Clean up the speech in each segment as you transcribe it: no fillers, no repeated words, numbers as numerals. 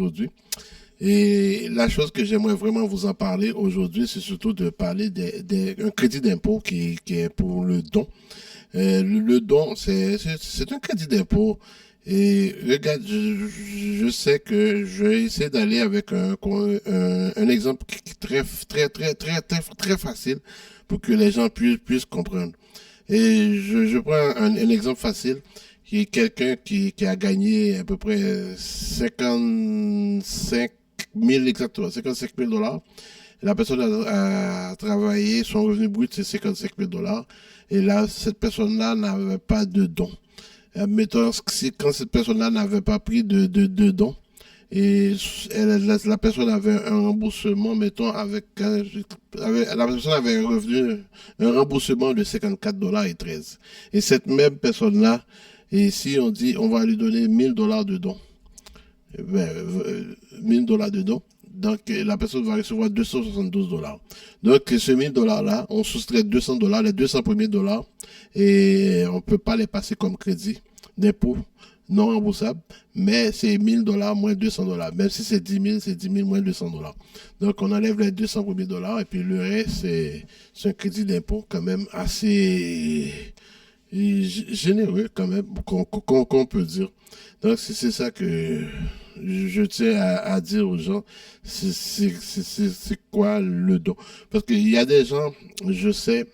aujourd'hui. Et la chose que j'aimerais vraiment vous en parler aujourd'hui, c'est surtout de parler d'un crédit d'impôt qui est pour le don. Le don, c'est un crédit d'impôt. Et regarde, je sais que je vais essayer d'aller avec un exemple qui est très facile pour que les gens puissent comprendre. Et je prends un exemple facile qui est quelqu'un qui a gagné à peu près 55 000 exactement, 55 000 dollars. La personne a travaillé, son revenu brut c'est 55 000 dollars. Et là, cette personne-là n'avait pas de don. Mettons, quand cette personne-là n'avait pas pris de don, et la personne avait un remboursement, mettons, la personne avait un revenu, un remboursement de 54 dollars et 13. Et cette même personne-là, et si on dit, on va lui donner 1000 dollars de don, eh ben, 1000 dollars de don, donc la personne va recevoir 272 dollars. Donc ce 1000 dollars-là, on soustrait 200 dollars, les 200 premiers dollars, et on ne peut pas les passer comme crédit d'impôt non remboursable, mais c'est 1000 dollars moins 200 dollars. Même si c'est 10 000, c'est 10 000 moins 200 dollars. Donc on enlève les 200 premiers dollars et puis le reste, c'est un crédit d'impôt quand même assez généreux quand même, qu'on peut dire. Donc c'est ça que je tiens à dire aux gens, c'est quoi le don. Parce qu'il y a des gens, je sais,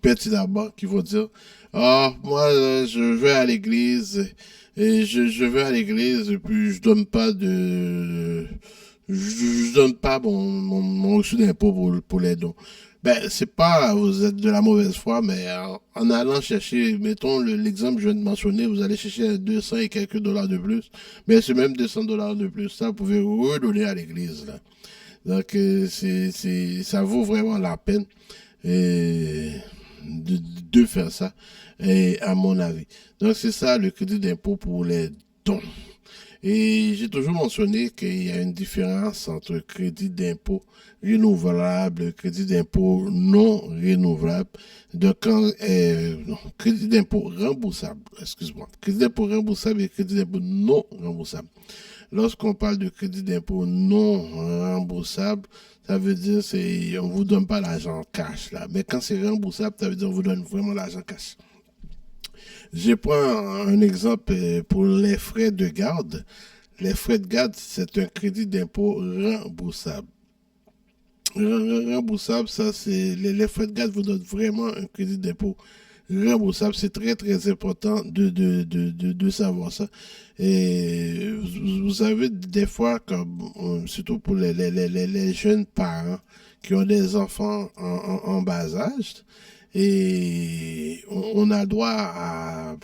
pertinemment, qui vont dire, ah, moi, je vais à l'église, et je vais à l'église, et puis je donne pas mon reçu d'impôt pour les dons. Ben, c'est pas, vous êtes de la mauvaise foi, mais en allant chercher, mettons l'exemple que je viens de mentionner, vous allez chercher 200 et quelques dollars de plus, mais ce même 200 dollars de plus, ça, vous pouvez redonner à l'église, là. Donc, ça vaut vraiment la peine et de faire ça, et à mon avis. Donc, c'est ça le crédit d'impôt pour les dons. Et j'ai toujours mentionné qu'il y a une différence entre crédit d'impôt renouvelable, crédit d'impôt non renouvelable. Donc, non, crédit d'impôt remboursable, excuse-moi. Crédit d'impôt remboursable et crédit d'impôt non remboursable. Lorsqu'on parle de crédit d'impôt non remboursable, ça veut dire c'est on vous donne pas l'argent cash là. Mais quand c'est remboursable, ça veut dire on vous donne vraiment l'argent cash. Je prends un exemple pour les frais de garde. Les frais de garde, c'est un crédit d'impôt remboursable. Remboursable, ça, c'est les frais de garde vous donnent vraiment un crédit d'impôt remboursable. C'est très important de savoir ça. Et vous savez, des fois, comme, surtout pour les jeunes parents qui ont des enfants en bas âge, et on a droit à,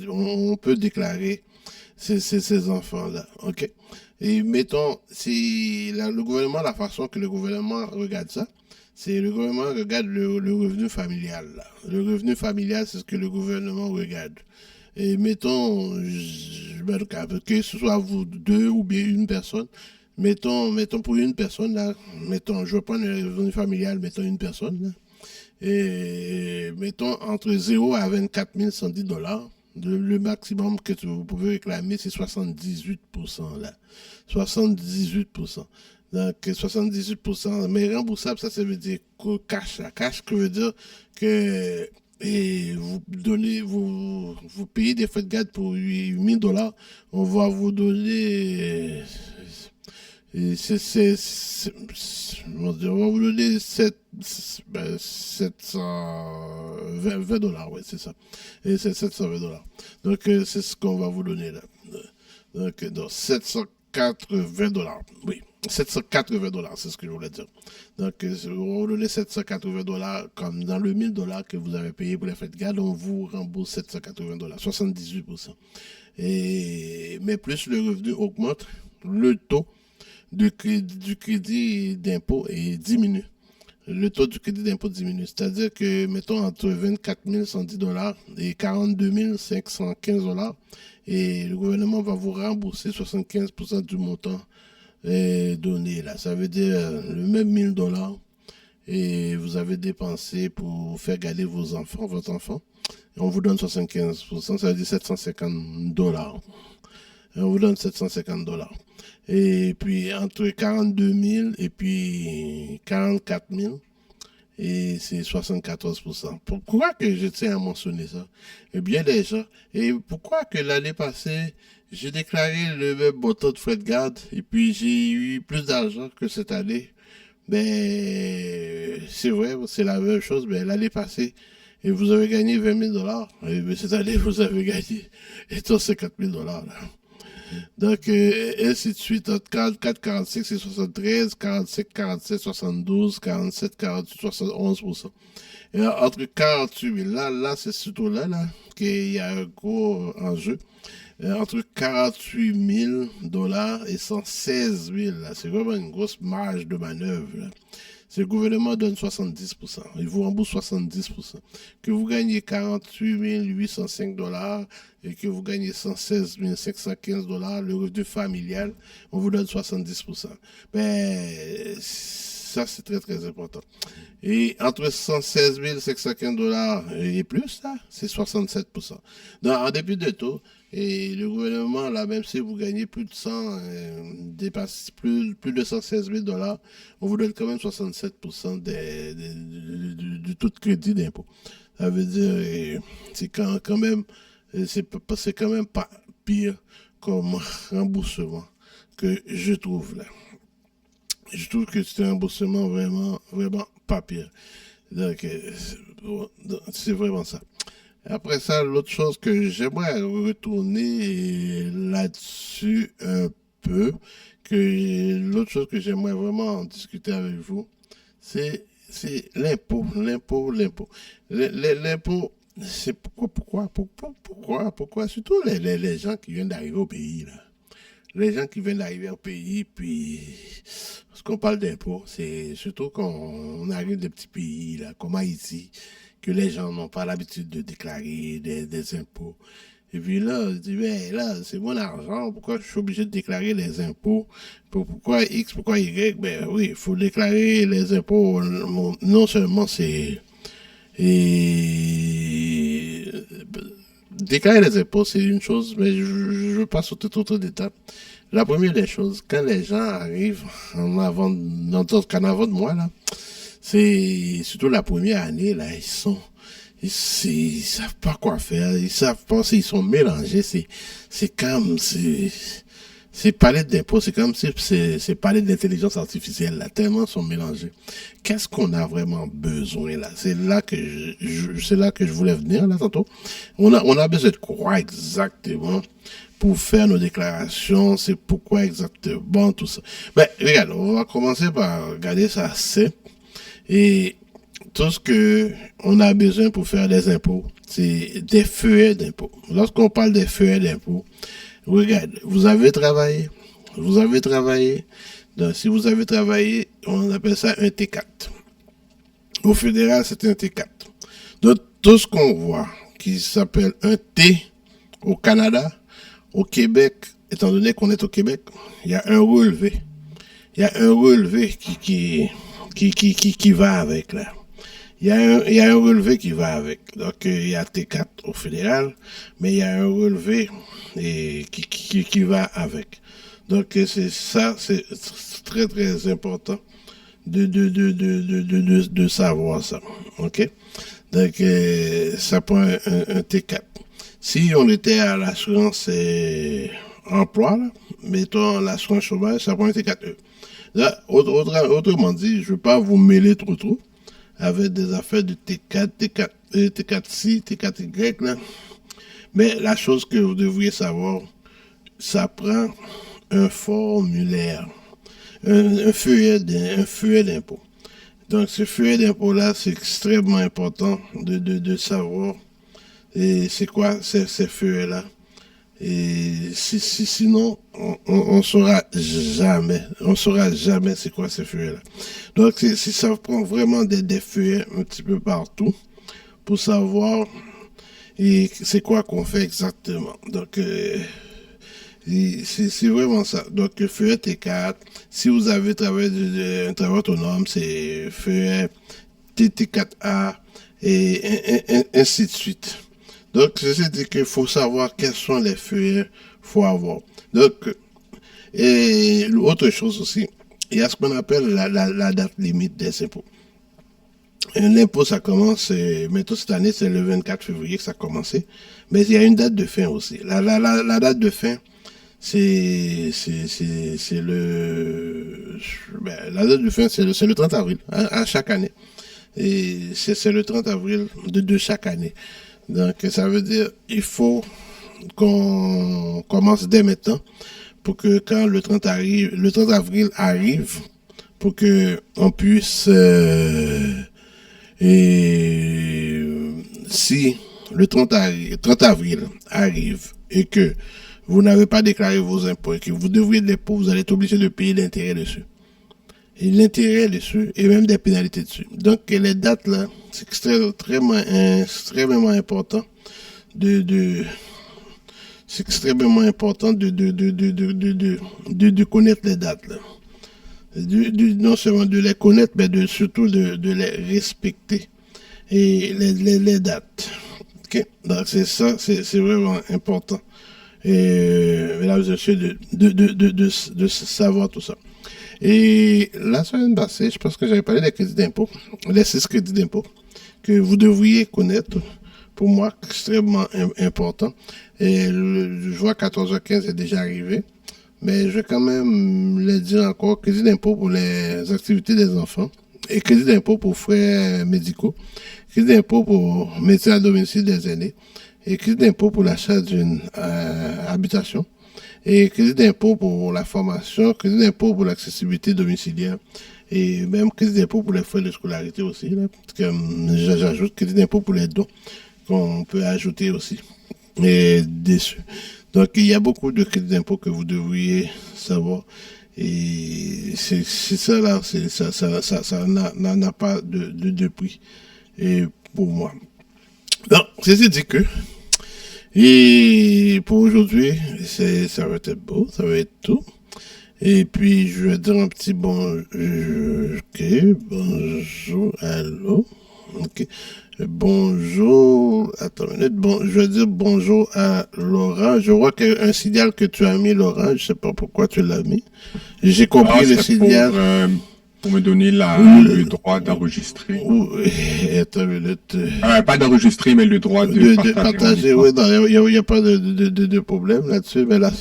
on peut déclarer ces enfants-là, ok. Et mettons, si le gouvernement, la façon que le gouvernement regarde ça, c'est le gouvernement regarde le revenu familial. Là. Le revenu familial, c'est ce que le gouvernement regarde. Et mettons, que ce soit vous deux ou bien une personne, mettons pour une personne, là, mettons, je vais prendre le revenu familial, mettons une personne, là, et mettons entre 0 à 24 110 dollars. Le maximum que vous pouvez réclamer, c'est 78% là. 78%. Donc 78%, mais remboursable, ça veut dire cash. Là. Cash, que veut dire que et vous payez des frais de garde pour 8 000 dollars, on va vous donner on va vous donner 720 dollars, ouais, c'est ça. Et c'est 720 dollars. Donc, c'est ce qu'on va vous donner là. Donc 780 dollars, oui. 780 dollars, c'est ce que je voulais dire. Donc, on va vous donner 780 dollars, comme dans le 1000 dollars que vous avez payé pour les frais de garde, on vous rembourse 780 dollars, 78%. Mais plus le revenu augmente, le taux du crédit d'impôt diminue. Le taux du crédit d'impôt diminue. C'est-à-dire que, mettons, entre 24 110 dollars et 42 515 dollars, et le gouvernement va vous rembourser 75% du montant donné. Là. Ça veut dire le même 1000 dollars et vous avez dépensé pour faire garder votre enfant. Et on vous donne 75%, ça veut dire 750 dollars. On vous donne 750 $. Et puis entre 42 000 et puis 44 000, et c'est 74%. Pourquoi que je tiens à mentionner ça? Eh bien déjà, et pourquoi que l'année passée, j'ai déclaré le même montant de frais de garde et puis j'ai eu plus d'argent que cette année? Ben, c'est vrai, c'est la même chose, mais l'année passée, et vous avez gagné 20 000 $, et ben, cette année, vous avez gagné 50 000 $. Donc, ainsi de suite, entre 44, 46 et 73, 45, 47, 72, 47, 48, 71%. Et entre 48 000, c'est surtout là qu'il y a un gros enjeu. Entre 48 000 $ et 116 000, là, c'est vraiment une grosse marge de manœuvre, là. Si le gouvernement donne 70%, il vous rembourse 70%. Que vous gagnez 48 805 $ et que vous gagnez 116 515 $, le revenu familial, on vous donne 70%. Ben, ça, c'est très, très important. Et entre 116 515 $ et plus, là, c'est 67%. Donc, en dépit de tout, et le gouvernement, là, même si vous gagnez plus de 100, dépasse plus de 116 000 $, on vous donne quand même 67% du taux de crédit d'impôt. Ça veut dire, c'est quand même, c'est quand même pas pire comme remboursement que je trouve là. Je trouve que c'est un remboursement vraiment, vraiment pas pire. Donc, c'est vraiment ça. Après ça, l'autre chose que j'aimerais retourner là-dessus un peu, l'autre chose que j'aimerais vraiment discuter avec vous, c'est l'impôt. L'impôt, c'est pourquoi, surtout les gens qui viennent d'arriver au pays, là. Les gens qui viennent d'arriver au pays, puis, parce qu'on parle d'impôts, c'est surtout quand on arrive des petits pays, là, comme Haïti, que les gens n'ont pas l'habitude de déclarer des impôts. Et puis là, je dis, ben là, c'est mon argent, pourquoi je suis obligé de déclarer les impôts? Pourquoi X, pourquoi Y? Ben oui, il faut déclarer les impôts. Non seulement c'est... Et déclarer les impôts, c'est une chose, mais je ne veux pas sauter toute d'étape. La première des choses, quand les gens arrivent en avant de moi, là, c'est surtout la première année, là, ils savent pas quoi faire, ils savent pas s'ils sont mélangés, c'est comme, c'est palette d'impôts, c'est comme si c'est palette d'intelligence artificielle, là, tellement sont mélangés. Qu'est-ce qu'on a vraiment besoin, là? C'est là que je voulais venir, là, tantôt. On a besoin de quoi exactement pour faire nos déclarations, c'est pourquoi exactement tout ça. Ben, regarde, on va commencer par regarder ça simple. Et tout ce que on a besoin pour faire des impôts, c'est des feuillets d'impôts. Lorsqu'on parle des feuillets d'impôts, regarde, vous avez travaillé. Donc, si vous avez travaillé, on appelle ça un T4. Au fédéral, c'est un T4. Donc, tout ce qu'on voit qui s'appelle un T au Canada, au Québec, étant donné qu'on est au Québec, il y a un relevé. Il y a un relevé qui va avec, là. Il y a un relevé qui va avec. Donc, il y a T4 au fédéral, mais il y a un relevé qui va avec. Donc, c'est ça, c'est très, très important de savoir ça. OK? Donc, ça prend un T4. Si on était à l'assurance emploi, là, mettons l'assurance chômage, ça prend un T4E. Là, autrement dit, je ne veux pas vous mêler trop avec des affaires de T4, T4C, T4Y, là. Mais la chose que vous devriez savoir, ça prend un formulaire, un feuillet d'impôt. Donc, ce feuillet d'impôt-là, c'est extrêmement important de savoir et c'est quoi ces feuillets-là. Et sinon, on saura jamais c'est quoi ces feuillets-là. Donc, ça prend vraiment des feuillets un petit peu partout pour savoir et c'est quoi qu'on fait exactement. Donc, c'est vraiment ça. Donc, le feuillet T4, si vous avez travaillé un travail autonome, c'est feuillet T4A et ainsi de suite. Donc, ceci dit qu'il faut savoir quels sont les feuillets qu'il faut avoir. Donc, et autre chose aussi, il y a ce qu'on appelle la date limite des impôts. L'impôt, ça commence, maintenant cette année, c'est le 24 février que ça a commencé. Mais il y a une date de fin aussi. La date de fin, c'est le, la date de fin, c'est le 30 avril, hein, à chaque année. Et c'est le 30 avril de chaque année. Donc, ça veut dire, il faut qu'on commence dès maintenant pour que quand le 30 avril arrive, pour que on puisse, et si le 30 avril arrive et que vous n'avez pas déclaré vos impôts et que vous devriez de l'impôt, vous allez être obligé de payer l'intérêt dessus. Et l'intérêt dessus et même des pénalités dessus. Donc les dates là, c'est extrêmement important c'est extrêmement important de connaître les dates là. Non seulement de les connaître, mais surtout de les respecter et les dates. Ok, donc c'est ça, c'est vraiment important. Et mesdames et messieurs, de savoir tout ça. Et la semaine passée, je pense que j'avais parlé des crédits d'impôt, les 6 crédits d'impôt que vous devriez connaître. Pour moi, extrêmement important. Et je vois 14h15 est déjà arrivé. Mais je vais quand même le dire encore, crédit d'impôt pour les activités des enfants et crédit d'impôt pour frais médicaux, crédit d'impôt pour médecine à domicile des aînés et crédit d'impôt pour l'achat d'une habitation et crédit d'impôt pour la formation, crédit d'impôt pour l'accessibilité domiciliaire et même crédit d'impôt pour les frais de scolarité aussi. Là, parce que j'ajoute crédit d'impôt pour les dons qu'on peut ajouter aussi et dessus. Donc, il y a beaucoup de crédits d'impôt que vous devriez savoir. Et c'est ça là, ça n'a pas de prix. Et pour moi. Donc, c'est dit que, et pour aujourd'hui, ça va être beau, ça va être tout. Et puis, je vais dire un petit bonjour, ok, bonjour, allô, ok. Bonjour, attends une minute, bon, je vais dire bonjour à Laurent. Je vois qu'il y a un signal que tu as mis, Laurent. Je sais pas pourquoi tu l'as mis. J'ai compris le signal. Pour me donner le droit d'enregistrer. Attends une minute. Pas d'enregistrer, mais le droit de partager. Oui, il n'y a pas de problème là-dessus. Mais là,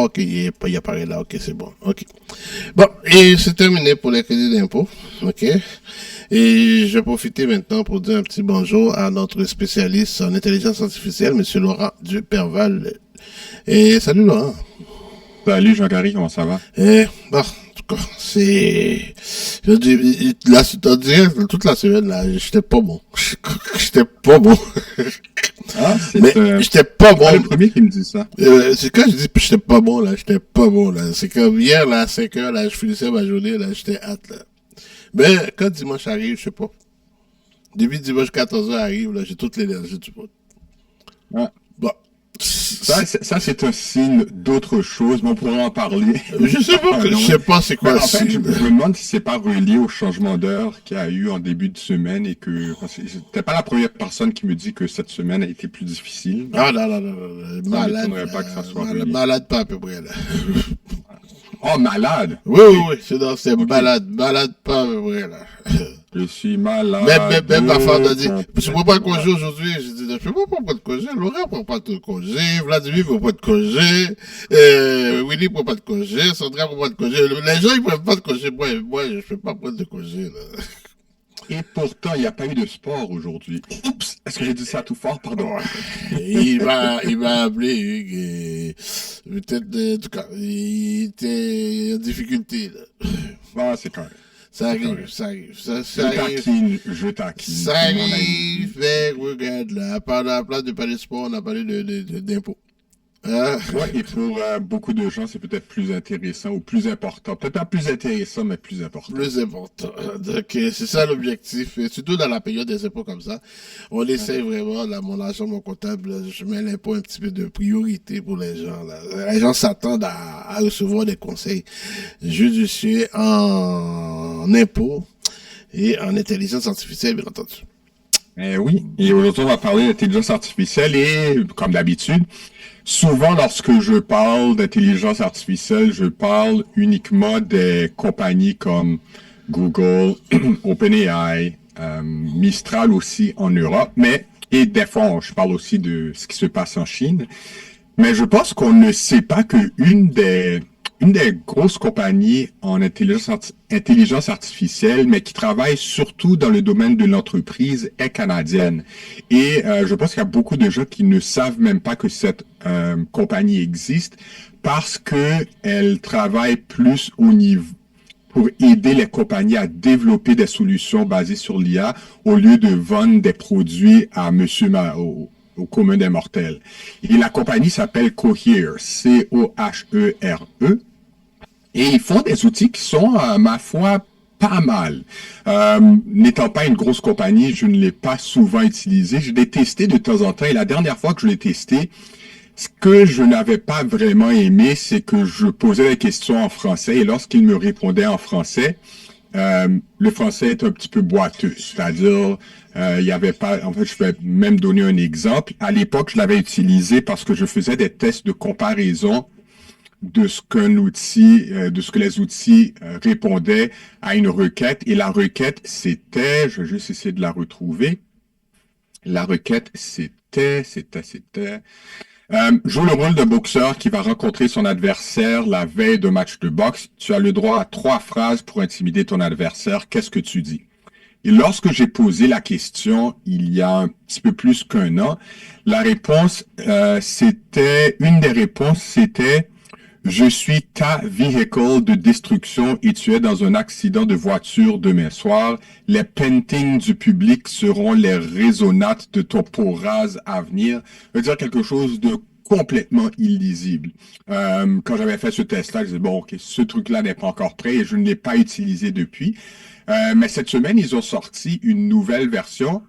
ok, il apparaît là. Ok, c'est bon. Ok. Bon, et c'est terminé pour les crédits d'impôt. Ok. Et je vais profiter maintenant pour dire un petit bonjour à notre spécialiste en intelligence artificielle, M. Laurent Duperval. Et salut Laurent. Salut Jean-Gary, comment ça va? Bon, en tout cas, c'est... Je dis, là, toute la semaine, là, j'étais pas bon. J'étais pas bon. Ah, j'étais pas bon. C'est le premier qui me dit ça. C'est quand je dis que j'étais pas bon, là, j'étais pas bon, là. C'est comme hier, là, à 5 heures, là, je finissais ma journée, là, j'étais hâte, là. Mais quand dimanche arrive, je sais pas. Depuis dimanche 14h arrive, là, j'ai toute l'énergie du monde. Ouais. Bon. Ça, c'est un signe d'autre chose, mais on pourrait en parler. Je sais pas c'est quoi le signe. En fait, je me demande si c'est pas relié au changement d'heure qu'il y a eu en début de semaine et que, parce que t'es pas la première personne qui me dit que cette semaine a été plus difficile. Ah, non. Malade. Pas que ça soit malade pas à peu près, là. Oh, malade? Oui, c'est okay. Malade pas à peu près, là. Je suis malade. Même ma femme a dit, je ne prends pas de congé aujourd'hui. Je dis, je ne peux pas prendre de congé. Laurent ne prend pas de congé. Vladimir ne prend pas de congé. Willy ne prend pas de congé. Sandra ne prend pas de congé. Les gens, ils ne prennent pas de congé. Moi, je ne peux pas prendre de congé, là. Et pourtant, il n'y a pas eu de sport aujourd'hui. Oups! Est-ce que j'ai dit ça tout fort? Pardon. Il m'a appelé, et peut-être, en tout cas, il était en difficulté, là. Ah, c'est correct. Ça arrive. Je taquine. Ça arrive, mais regarde, là, à la place de parler de sport, on a parlé d'impôts. Ouais, et pour beaucoup de gens, c'est peut-être plus intéressant ou plus important. Peut-être pas plus intéressant, mais plus important. Plus important. Donc, c'est ça l'objectif. Et surtout dans la période des impôts comme ça, on essaie vraiment, là, mon agent, mon comptable, là, je mets l'impôt un petit peu de priorité pour les gens, là. Les gens s'attendent à recevoir des conseils judicieux en impôts et en intelligence artificielle, bien entendu. Oui. Et aujourd'hui, on va parler d'intelligence artificielle et, comme d'habitude, Souvent, lorsque je parle d'intelligence artificielle, je parle uniquement des compagnies comme Google, OpenAI, Mistral aussi en Europe, mais et des fois, je parle aussi de ce qui se passe en Chine. Mais je pense qu'on ne sait pas que une des grosses compagnies en intelligence artificielle, mais qui travaille surtout dans le domaine de l'entreprise, est canadienne. Et je pense qu'il y a beaucoup de gens qui ne savent même pas que cette compagnie existe parce que elle travaille plus au niveau pour aider les compagnies à développer des solutions basées sur l'IA au lieu de vendre des produits à au commun des mortels. Et la compagnie s'appelle Cohere, C-O-H-E-R-E, et ils font des outils qui sont, à ma foi, pas mal. N'étant pas une grosse compagnie, je ne l'ai pas souvent utilisé. Je l'ai testé de temps en temps et la dernière fois que je l'ai testé, ce que je n'avais pas vraiment aimé, c'est que je posais des questions en français et lorsqu'il me répondait en français, le français est un petit peu boiteux. C'est-à-dire, il y avait pas. En fait, je vais même donner un exemple. À l'époque, je l'avais utilisé parce que je faisais des tests de comparaison de ce qu'un outil, de ce que les outils répondaient à une requête. Et la requête, c'était, je vais juste essayer de la retrouver. La requête, c'était joue le rôle de boxeur qui va rencontrer son adversaire la veille de match de boxe. Tu as le droit à 3 phrases pour intimider ton adversaire. Qu'est-ce que tu dis? Et lorsque j'ai posé la question il y a un petit peu plus qu'un an, la réponse, une des réponses, c'était je suis ta vehicle de destruction et tu es dans un accident de voiture demain soir. Les paintings du public seront les résonances de ton peau rase à venir. Ça veut dire quelque chose de complètement illisible. Quand j'avais fait ce test-là, je disais, bon, ok, ce truc-là n'est pas encore prêt et je ne l'ai pas utilisé depuis. Mais cette semaine, ils ont sorti une nouvelle version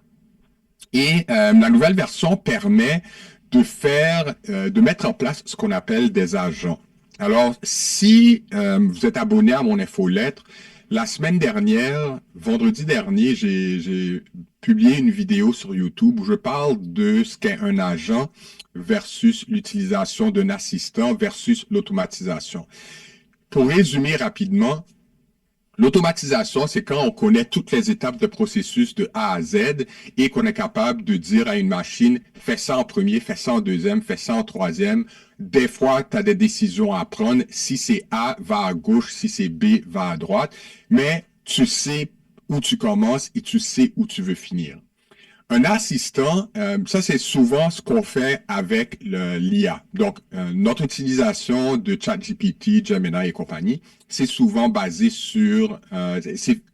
et la nouvelle version permet de mettre en place ce qu'on appelle des agents. Alors, si vous êtes abonné à mon infolettre, la semaine dernière, vendredi dernier, j'ai publié une vidéo sur YouTube où je parle de ce qu'est un agent versus l'utilisation d'un assistant versus l'automatisation. Pour résumer rapidement, l'automatisation, c'est quand on connaît toutes les étapes de processus de A à Z et qu'on est capable de dire à une machine, fais ça en premier, fais ça en deuxième, fais ça en troisième. Des fois, tu as des décisions à prendre. Si c'est A, va à gauche. Si c'est B, va à droite. Mais tu sais où tu commences et tu sais où tu veux finir. Un assistant, ça c'est souvent ce qu'on fait avec l'IA. Donc, notre utilisation de ChatGPT, Gemini et compagnie, c'est souvent basé sur,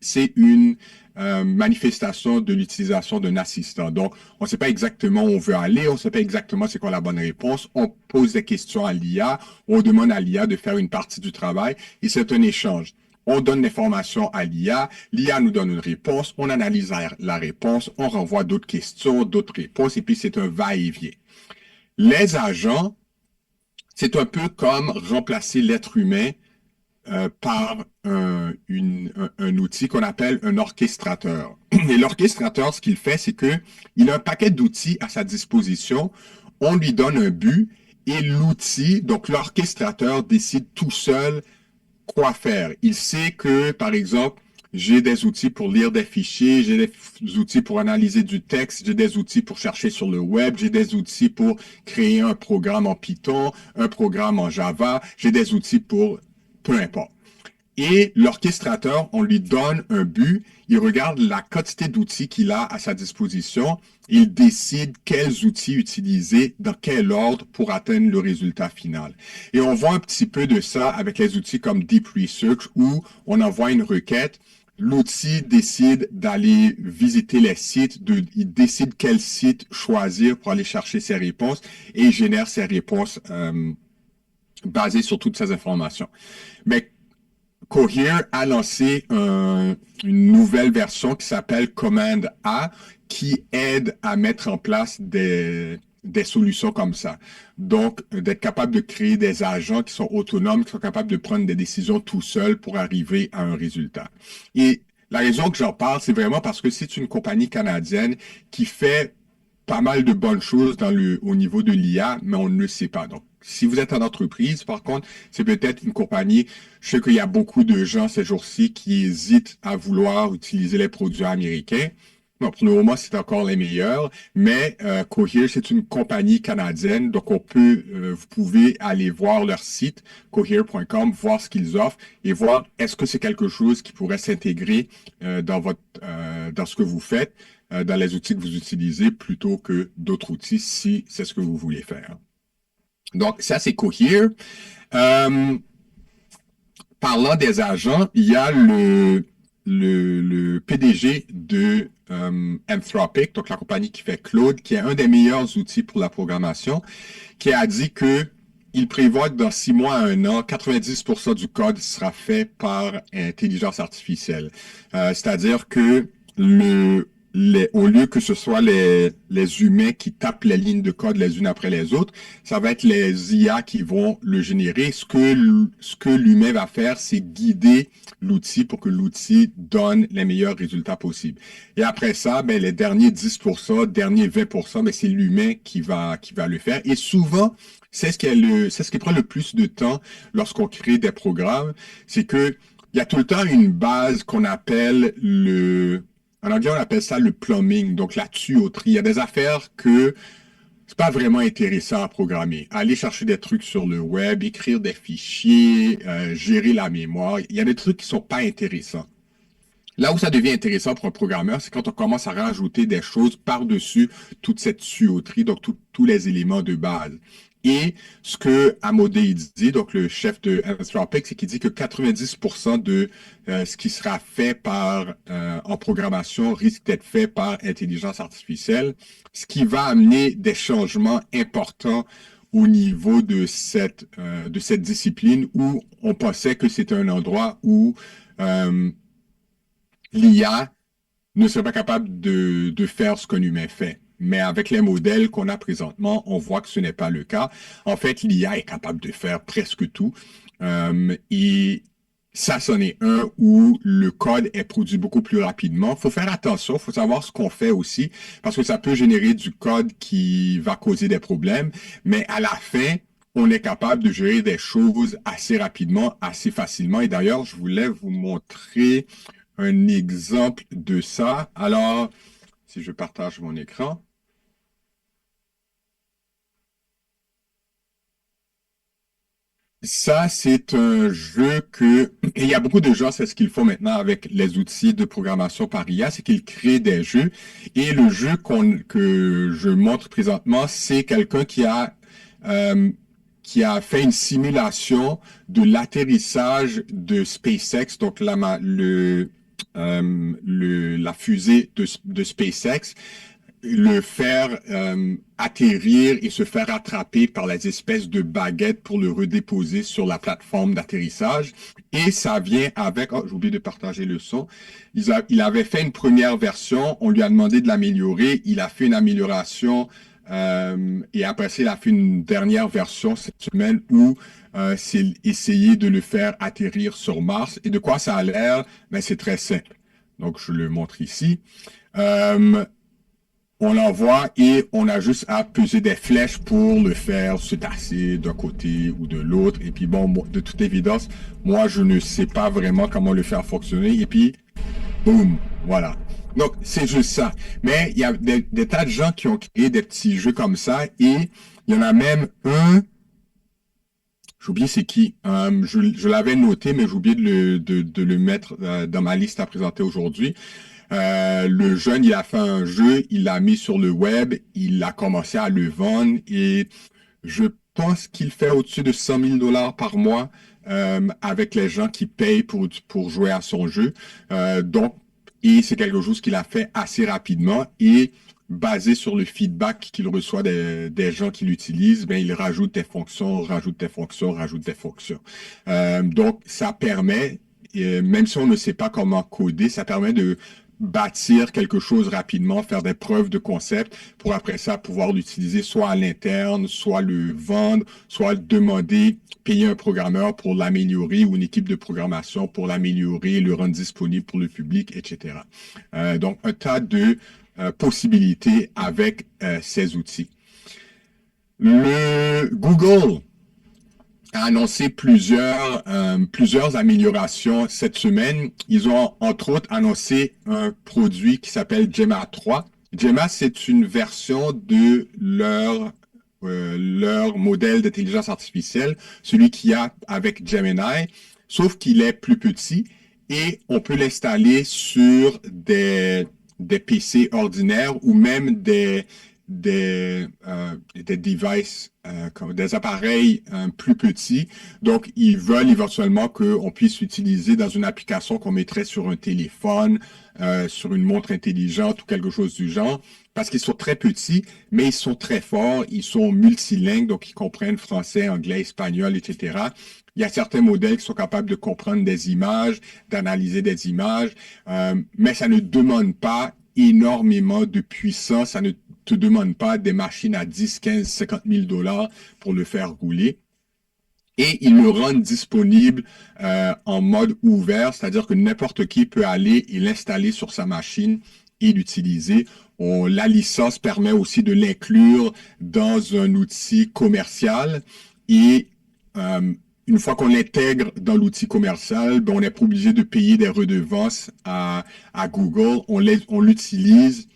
c'est une manifestation de l'utilisation d'un assistant. Donc, on ne sait pas exactement où on veut aller, on ne sait pas exactement c'est quoi la bonne réponse. On pose des questions à l'IA, on demande à l'IA de faire une partie du travail et c'est un échange. On donne l'information à l'IA, l'IA nous donne une réponse, on analyse la réponse, on renvoie d'autres questions, d'autres réponses, et puis c'est un va-et-vient. Les agents, c'est un peu comme remplacer l'être humain par un outil qu'on appelle un orchestrateur. Et l'orchestrateur, ce qu'il fait, c'est qu'il a un paquet d'outils à sa disposition, on lui donne un but, et l'outil, donc l'orchestrateur, décide tout seul quoi faire. Il sait que, par exemple, j'ai des outils pour lire des fichiers, j'ai des outils pour analyser du texte, j'ai des outils pour chercher sur le web, j'ai des outils pour créer un programme en Python, un programme en Java, j'ai des outils pour peu importe. Et l'orchestrateur, on lui donne un but, il regarde la quantité d'outils qu'il a à sa disposition, il décide quels outils utiliser, dans quel ordre pour atteindre le résultat final. Et on voit un petit peu de ça avec les outils comme Deep Research où on envoie une requête, l'outil décide d'aller visiter les sites, il décide quel site choisir pour aller chercher ses réponses et il génère ses réponses basées sur toutes ces informations. Mais Cohere a lancé une nouvelle version qui s'appelle Command A qui aide à mettre en place des solutions comme ça. Donc, d'être capable de créer des agents qui sont autonomes, qui sont capables de prendre des décisions tout seuls pour arriver à un résultat. Et la raison que j'en parle, c'est vraiment parce que c'est une compagnie canadienne qui fait pas mal de bonnes choses au niveau de l'IA, mais on ne le sait pas. Donc, si vous êtes en entreprise, par contre, c'est peut-être une compagnie. Je sais qu'il y a beaucoup de gens ces jours-ci qui hésitent à vouloir utiliser les produits américains. Bon, pour le moment, c'est encore les meilleurs, mais Cohere, c'est une compagnie canadienne, donc vous pouvez aller voir leur site, cohere.com, voir ce qu'ils offrent et voir est-ce que c'est quelque chose qui pourrait s'intégrer dans ce que vous faites, dans les outils que vous utilisez, plutôt que d'autres outils, si c'est ce que vous voulez faire. Donc, ça, c'est Cohere. Parlant des agents, il y a le PDG de Anthropic, donc la compagnie qui fait Claude, qui est un des meilleurs outils pour la programmation, qui a dit que il prévoit que dans 6 mois à 1 an, 90% du code sera fait par intelligence artificielle. C'est-à-dire que au lieu que ce soit les humains qui tapent les lignes de code les unes après les autres, ça va être les IA qui vont le générer. Ce que l'humain va faire, c'est guider l'outil pour que l'outil donne les meilleurs résultats possibles. Et après ça, ben, les derniers 10%, derniers 20%, ben, c'est l'humain qui va le faire. Et souvent, c'est ce qui prend le plus de temps lorsqu'on crée des programmes, c'est que il y a tout le temps une base qu'on appelle en anglais, on appelle ça le plumbing, donc la tuyauterie. Il y a des affaires que c'est pas vraiment intéressant à programmer. Aller chercher des trucs sur le web, écrire des fichiers, gérer la mémoire. Il y a des trucs qui sont pas intéressants. Là où ça devient intéressant pour un programmeur, c'est quand on commence à rajouter des choses par-dessus toute cette tuyauterie, donc tous les éléments de base. Et ce que Amodei dit, donc le chef de Anthropic, c'est qu'il dit que 90% de ce qui sera fait en programmation risque d'être fait par intelligence artificielle, ce qui va amener des changements importants au niveau de cette discipline où on pensait que c'était un endroit où l'IA ne serait pas capable de faire ce qu'un humain fait. Mais avec les modèles qu'on a présentement, on voit que ce n'est pas le cas. En fait, l'IA est capable de faire presque tout. Et ça, c'en est un où le code est produit beaucoup plus rapidement. Il faut faire attention, il faut savoir ce qu'on fait aussi, parce que ça peut générer du code qui va causer des problèmes. Mais à la fin, on est capable de gérer des choses assez rapidement, assez facilement. Et d'ailleurs, je voulais vous montrer un exemple de ça. Alors, si je partage mon écran. Ça, c'est un jeu et il y a beaucoup de gens, c'est ce qu'ils font maintenant avec les outils de programmation par IA, c'est qu'ils créent des jeux. Et le jeu que je montre présentement, c'est quelqu'un qui a fait une simulation de l'atterrissage de SpaceX, donc la fusée de SpaceX, le faire atterrir et se faire attraper par les espèces de baguettes pour le redéposer sur la plateforme d'atterrissage. Et ça vient avec... Oh, j'ai oublié de partager le son. Il avait fait une première version, on lui a demandé de l'améliorer, il a fait une amélioration et après ça, il a fait une dernière version cette semaine où c'est essayer de le faire atterrir sur Mars. Et de quoi ça a l'air? Ben, c'est très simple. Donc, je le montre ici. On l'envoie et on a juste à peser des flèches pour le faire se tasser d'un côté ou de l'autre. Et puis bon, de toute évidence, moi, je ne sais pas vraiment comment le faire fonctionner. Et puis, boum, voilà. Donc, c'est juste ça. Mais il y a des tas de gens qui ont créé des petits jeux comme ça. Et il y en a même un, j'ai oublié c'est qui. Je l'avais noté, mais j'ai oublié de le mettre dans ma liste à présenter aujourd'hui. Le jeune, il a fait un jeu, il l'a mis sur le web, il a commencé à le vendre et je pense qu'il fait au-dessus de 100 000 dollars par mois avec les gens qui payent pour jouer à son jeu. Et c'est quelque chose qu'il a fait assez rapidement et basé sur le feedback qu'il reçoit des gens qui l'utilisent, ben il rajoute des fonctions, rajoute des fonctions, rajoute des fonctions. Donc, ça permet, même si on ne sait pas comment coder, ça permet de bâtir quelque chose rapidement, faire des preuves de concept pour après ça pouvoir l'utiliser soit à l'interne, soit le vendre, soit demander, payer un programmeur pour l'améliorer ou une équipe de programmation pour l'améliorer, le rendre disponible pour le public, etc. Donc, un tas de possibilités avec ces outils. Le Google a annoncé plusieurs améliorations cette semaine. Ils ont entre autres annoncé un produit qui s'appelle Gemma 3. Gemma, c'est une version de leur modèle d'intelligence artificielle, celui qu'il y a avec Gemini, sauf qu'il est plus petit et on peut l'installer sur des PC ordinaires ou même des devices, des appareils plus petits. Donc, ils veulent éventuellement qu'on puisse l'utiliser dans une application qu'on mettrait sur un téléphone, sur une montre intelligente ou quelque chose du genre, parce qu'ils sont très petits, mais ils sont très forts, ils sont multilingues, donc ils comprennent français, anglais, espagnol, etc. Il y a certains modèles qui sont capables de comprendre des images, d'analyser des images, mais ça ne demande pas énormément de puissance, ça ne te demande pas des machines à 10, 15, 50 000 dollars pour le faire rouler. Et ils le rendent disponible en mode ouvert, c'est-à-dire que n'importe qui peut aller et l'installer sur sa machine et l'utiliser. La licence permet aussi de l'inclure dans un outil commercial et une fois qu'on l'intègre dans l'outil commercial, ben on n'est pas obligé de payer des redevances à Google. On l'utilise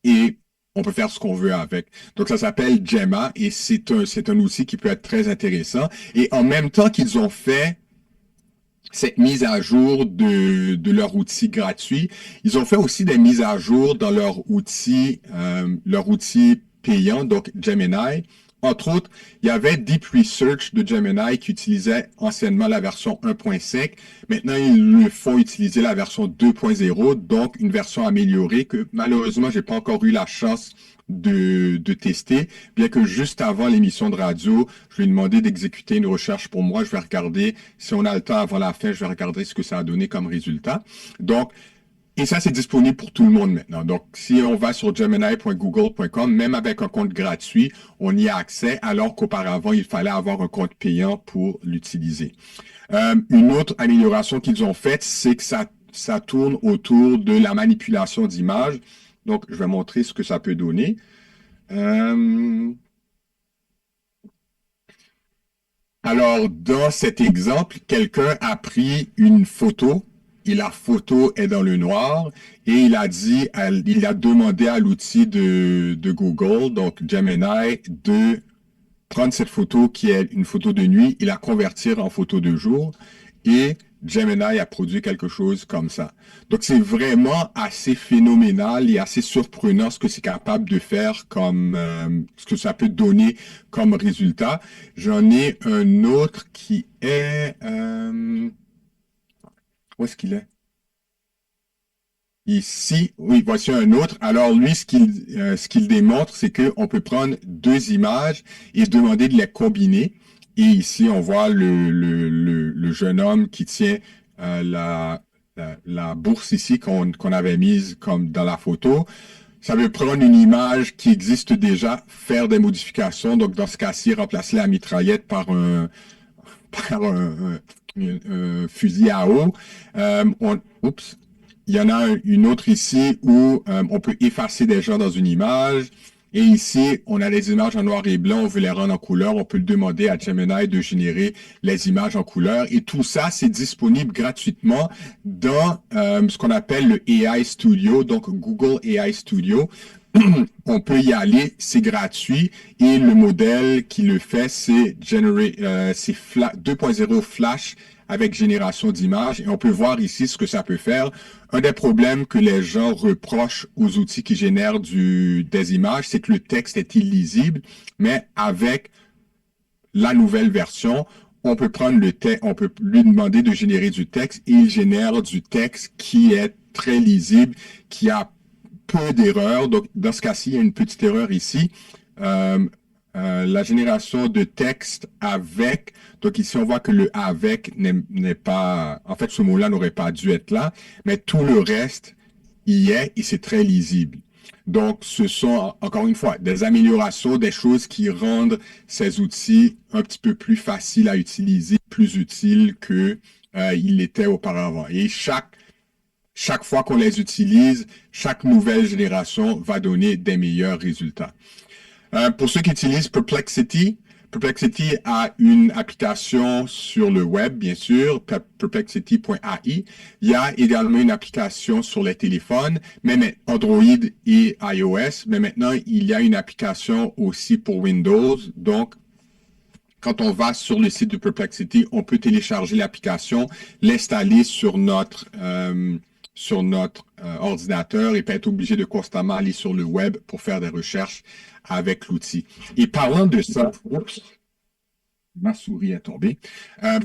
et on peut faire ce qu'on veut avec. Donc, ça s'appelle Gemma et c'est un outil qui peut être très intéressant. Et en même temps qu'ils ont fait cette mise à jour de leur outil gratuit, ils ont fait aussi des mises à jour dans leur outil payant, donc Gemini. Entre autres, il y avait Deep Research de Gemini qui utilisait anciennement la version 1.5. Maintenant, ils le font utiliser la version 2.0, donc une version améliorée que malheureusement, j'ai pas encore eu la chance de tester, bien que juste avant l'émission de radio, je lui ai demandé d'exécuter une recherche pour moi. Je vais regarder, si on a le temps avant la fin, je vais regarder ce que ça a donné comme résultat. Donc, et ça, c'est disponible pour tout le monde maintenant. Donc, si on va sur gemini.google.com, même avec un compte gratuit, on y a accès, alors qu'auparavant, il fallait avoir un compte payant pour l'utiliser. Une autre amélioration qu'ils ont faite, c'est que ça tourne autour de la manipulation d'images. Donc, je vais montrer ce que ça peut donner. Alors, dans cet exemple, quelqu'un a pris une photo et la photo est dans le noir et il a demandé à l'outil de Google, donc Gemini, de prendre cette photo qui est une photo de nuit et la convertir en photo de jour et Gemini a produit quelque chose comme ça. Donc, c'est vraiment assez phénoménal et assez surprenant ce que c'est capable de faire ce que ça peut donner comme résultat. J'en ai un autre qui est, où est-ce qu'il est? Ici, oui, voici un autre. Alors lui, ce qu'il démontre, c'est qu'on peut prendre deux images et se demander de les combiner. Et ici, on voit le jeune homme qui tient la bourse ici qu'on avait mise comme dans la photo. Ça veut prendre une image qui existe déjà, faire des modifications. Donc dans ce cas-ci, remplacer la mitraillette par par un fusil à eau. Oups. Il y en a une autre ici où on peut effacer des gens dans une image. Et ici, on a les images en noir et blanc, on veut les rendre en couleur. On peut le demander à Gemini de générer les images en couleur. Et tout ça, c'est disponible gratuitement dans ce qu'on appelle le AI Studio, donc Google AI Studio. On peut y aller, c'est gratuit et le modèle qui le fait, c'est 2.0 Flash avec génération d'images et on peut voir ici ce que ça peut faire. Un des problèmes que les gens reprochent aux outils qui génèrent des images, c'est que le texte est illisible, mais avec la nouvelle version, on peut prendre on peut lui demander de générer du texte et il génère du texte qui est très lisible, qui a peu d'erreurs. Donc, dans ce cas-ci, il y a une petite erreur ici. La génération de texte avec, donc ici on voit que le avec n'est pas, en fait ce mot-là n'aurait pas dû être là, mais tout le reste y est et c'est très lisible. Donc ce sont encore une fois des améliorations, des choses qui rendent ces outils un petit peu plus faciles à utiliser, plus utiles que il l'était auparavant. Et chaque fois qu'on les utilise, chaque nouvelle génération va donner des meilleurs résultats. Pour ceux qui utilisent Perplexity, Perplexity a une application sur le web, bien sûr, perplexity.ai. Il y a également une application sur les téléphones, même Android et iOS, mais maintenant, il y a une application aussi pour Windows. Donc, quand on va sur le site de Perplexity, on peut télécharger l'application, l'installer sur notre ordinateur et pas être obligé de constamment aller sur le web pour faire des recherches avec l'outil. Et parlant de ça, oups, ma souris est tombée.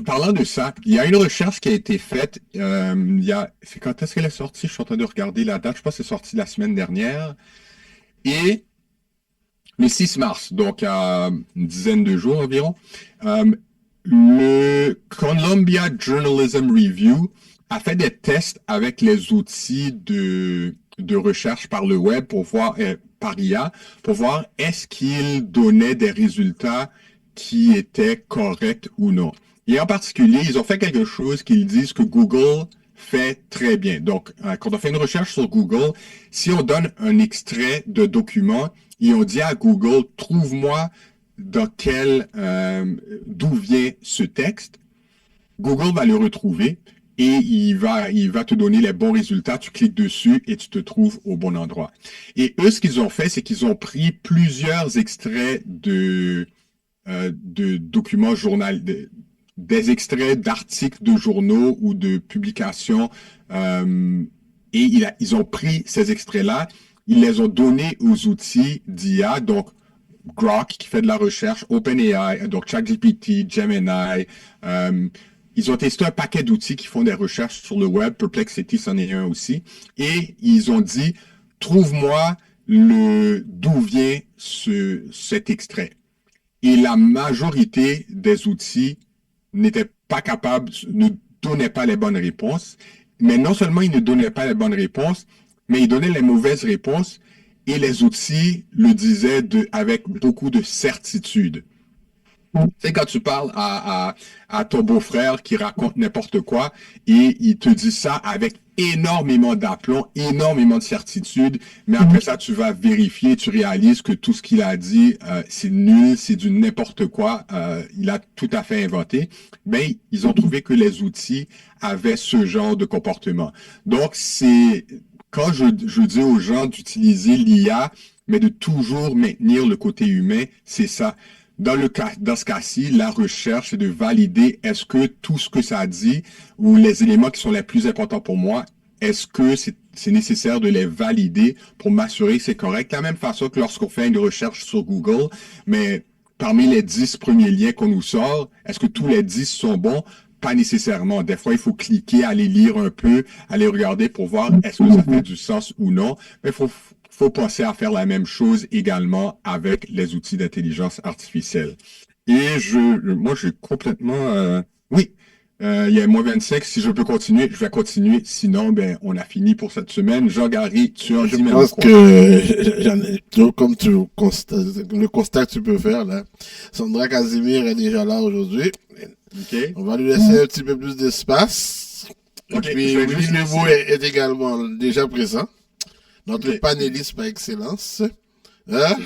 Parlant de ça, il y a une recherche qui a été faite. C'est quand est-ce qu'elle est sortie? Je suis en train de regarder la date. Je pense que c'est sorti la semaine dernière. Et le 6 mars, donc à une dizaine de jours environ, le Columbia Journalism Review a fait des tests avec les outils de recherche par le web pour voir, par IA, pour voir est-ce qu'ils donnaient des résultats qui étaient corrects ou non. Et en particulier, ils ont fait quelque chose qu'ils disent que Google fait très bien. Donc, quand on fait une recherche sur Google, si on donne un extrait de document et on dit à Google, trouve-moi d'où vient ce texte, Google va le retrouver et il va te donner les bons résultats. Tu cliques dessus et tu te trouves au bon endroit. Et eux, ce qu'ils ont fait, c'est qu'ils ont pris plusieurs extraits de documents des extraits d'articles de journaux ou de publications et ils ont pris ces extraits-là, ils les ont donnés aux outils d'IA, donc Grok qui fait de la recherche, OpenAI, donc ChatGPT, Gemini. Ils ont testé un paquet d'outils qui font des recherches sur le web, Perplexity c'en est un aussi, et ils ont dit, trouve-moi d'où vient cet extrait. Et la majorité des outils n'étaient pas capables, ne donnaient pas les bonnes réponses. Mais non seulement ils ne donnaient pas les bonnes réponses, mais ils donnaient les mauvaises réponses et les outils le disaient avec beaucoup de certitude. Tu sais, quand tu parles à ton beau-frère qui raconte n'importe quoi et il te dit ça avec énormément d'aplomb, énormément de certitude, mais après ça, tu vas vérifier, tu réalises que tout ce qu'il a dit, c'est nul, c'est du n'importe quoi, il a tout à fait inventé. Ben, ils ont trouvé que les outils avaient ce genre de comportement. Donc, quand je dis aux gens d'utiliser l'IA, mais de toujours maintenir le côté humain, c'est ça. Dans ce cas-ci, la recherche, c'est de valider est-ce que tout ce que ça dit ou les éléments qui sont les plus importants pour moi, est-ce que c'est nécessaire de les valider pour m'assurer que c'est correct? De la même façon que lorsqu'on fait une recherche sur Google, mais parmi les 10 premiers liens qu'on nous sort, est-ce que tous les 10 sont bons? Pas nécessairement. Des fois, il faut cliquer, aller lire un peu, aller regarder pour voir est-ce que ça fait du sens ou non. Mais il faut penser à faire la même chose également avec les outils d'intelligence artificielle. Et moi, j'ai complètement, oui, il y a moins 25. Si je peux continuer, je vais continuer. Sinon, ben, on a fini pour cette semaine. Jean-Gary, tu en dis Je même pense quoi? comme le constat que tu peux faire là, Sandra Casimir est déjà là aujourd'hui. OK. On va lui laisser un petit peu plus d'espace. Et OK, puis, je vais Willy juste Lebeau laisser. est également déjà présent. Notre OK. panéliste par excellence. Hein?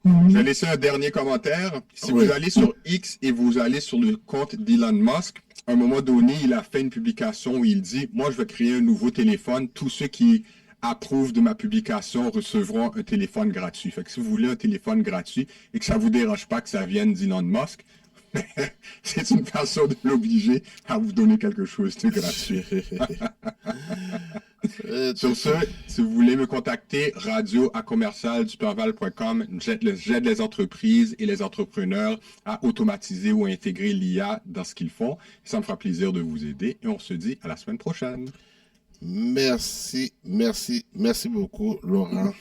Je vais laisser un dernier commentaire. Si Oui. vous allez sur X et vous allez sur le compte d'Elon Musk, à un moment donné, il a fait une publication où il dit, moi, je vais créer un nouveau téléphone. Tous ceux qui approuvent de ma publication recevront un téléphone gratuit. Fait que si vous voulez un téléphone gratuit et que ça vous dérange pas que ça vienne d'Elon Musk, c'est une façon de l'obliger à vous donner quelque chose de gratuit. Sur ce, si vous voulez me contacter, radio@commercialduperval.com. J'aide les entreprises et les entrepreneurs à automatiser ou à intégrer l'IA dans ce qu'ils font. Ça me fera plaisir de vous aider et on se dit à la semaine prochaine. Merci beaucoup, Laurent.